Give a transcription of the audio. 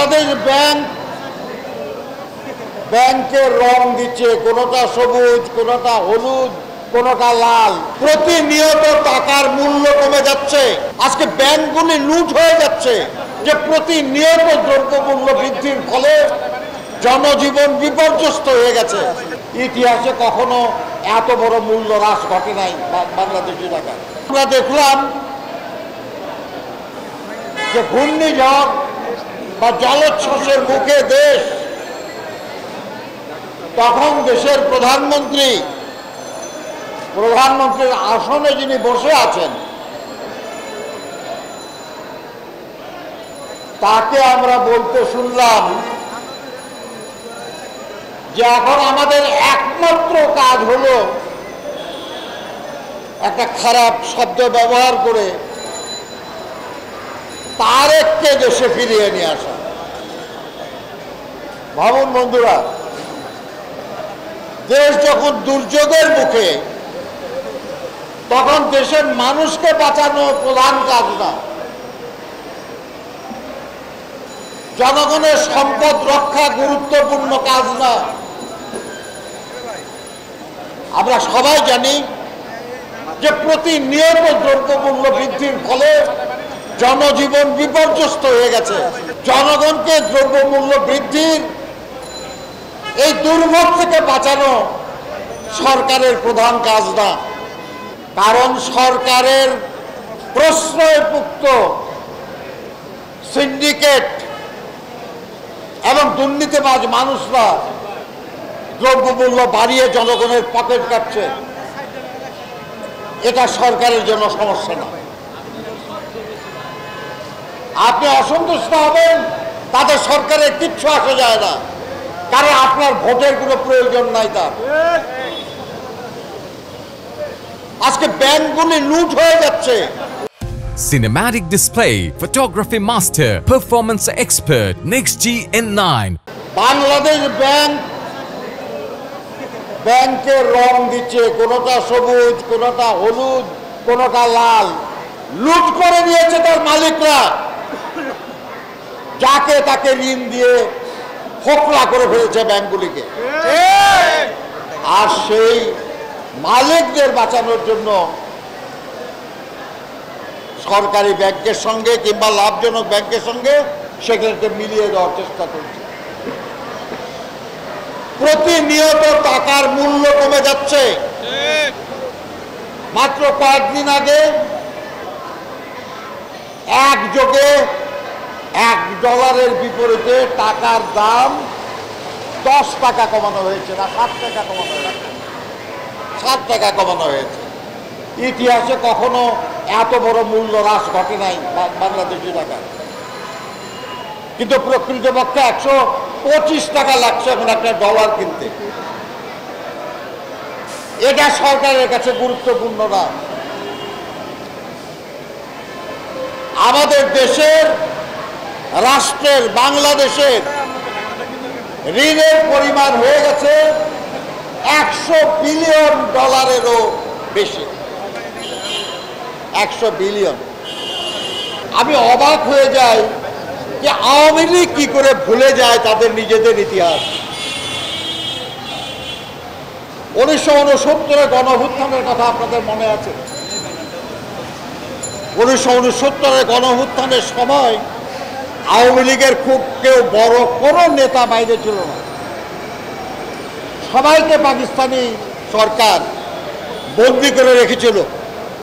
বাংলাদেশ ব্যাংকের রং দিচ্ছে, কোনোটা সবুজ, কোনোটা হলুদ, কোনোটা লাল। প্রতিনিয়ত টাকার মূল্য কমে যাচ্ছে। আজকে ব্যাংকগুলি লুট হয়ে যাচ্ছে, যে প্রতিনিয়ত দ্রব্যমূল্য বৃদ্ধির ফলে জনজীবন বিপর্যস্ত হয়ে গেছে। ইতিহাসে কখনো এত বড় মূল্য হ্রাস ঘটে নাই বাংলাদেশি টাকা। আমরা দেখলাম যে ঘূর্ণিঝড় বা জলোচ্ছ্বাসের মুখে দেশ, তখন দেশের প্রধানমন্ত্রীর আসনে যিনি বসে আছেন, তাকে আমরা বলতে শুনলাম যে এখন আমাদের একমাত্র কাজ হলো একটা খারাপ শব্দ ব্যবহার করে তারেককে দেশে ফিরিয়ে নিয়ে আসা। ভাবুন বন্ধুরা, দেশ যখন দুর্যোগের মুখে, তখন দেশের মানুষকে বাঁচানো প্রধান কাজ না, জনগণের সম্পদ রক্ষা গুরুত্বপূর্ণ কাজ না। আমরা সবাই জানি যে প্রতিনিয়ত দ্রব্যমূল্য বৃদ্ধির ফলে জনজীবন বিপর্যস্ত হয়ে গেছে। জনগণকে দ্রব্যমূল্য বৃদ্ধির এই দুর্ভোগ থেকে বাঁচানো সরকারের প্রধান কাজ না। কারণ সরকারের প্রশ্রয়ভুক্ত সিন্ডিকেট এবং দুর্নীতিবাজ মানুষরা দ্রব্যমূল্য বাড়িয়ে জনগণের পকেট কাটছে। এটা সরকারের জন্য সমস্যা না। আপনি অসন্তুষ্ট হবেন, তাদের সরকারের কিচ্ছু আসা যায় না, কারণ আপনার ভোটের কোনো প্রয়োজন নাই তার। আজকে ব্যাংকগুলি লুট হয়ে যাচ্ছে। Cinematic display, photography master, performance expert, NextG N9. Bangladesh ব্যাংকের রং দিচ্ছে, কোনোটা সবুজ, কোনোটা হলুদ, কোনোটা লাল। লুট করে নিয়েছে তার মালিকরা, যাকে তাকে ঋণ দিয়ে ফোকলা করে ফেলেছে ব্যাংকগুলিকে। আর সেই মালিকদের বাঁচানোর জন্য সরকারি ব্যাংকের সঙ্গে কিংবা লাভজনক ব্যাংকের সঙ্গে সেগুলোকে মিলিয়ে দেওয়ার চেষ্টা করছে। প্রতিনিয়ত টাকার মূল্য কমে যাচ্ছে। মাত্র কয়েকদিন আগে একযোগে $1 বিপরীতে টাকার দাম 10 টাকা কমানো হয়েছে, না 7 টাকা কমানো হয়েছে। 7 টাকা কমানো হয়েছে। ইতিহাসে কখনো এত বড় মূল্য হ্রাস ঘটে নাই বাংলাদেশি টাকা। কিন্তু প্রকৃতপক্ষে 125 টাকা লাগছে এখন একটা ডলার কিনতে। এটা সরকারের কাছে গুরুত্বপূর্ণ না। আমাদের দেশের, রাষ্ট্রের, বাংলাদেশের ঋণের পরিমাণ হয়ে গেছে $100 বিলিয়নেরও বেশি। 100 বিলিয়ন। আমি অবাক হয়ে যাই যে আওয়ামী লীগ কি করে ভুলে যায় তাদের নিজেদের ইতিহাস। 1969 গণঅভ্যুত্থানের কথা আপনাদের মনে আছে? 1969 গণঅভ্যুত্থানের সময় আওয়ামী লীগের খুব কেউ বড় কোনো নেতা বাইরে ছিল না। সবাইকে পাকিস্তানি সরকার বন্দী করে রেখেছিল।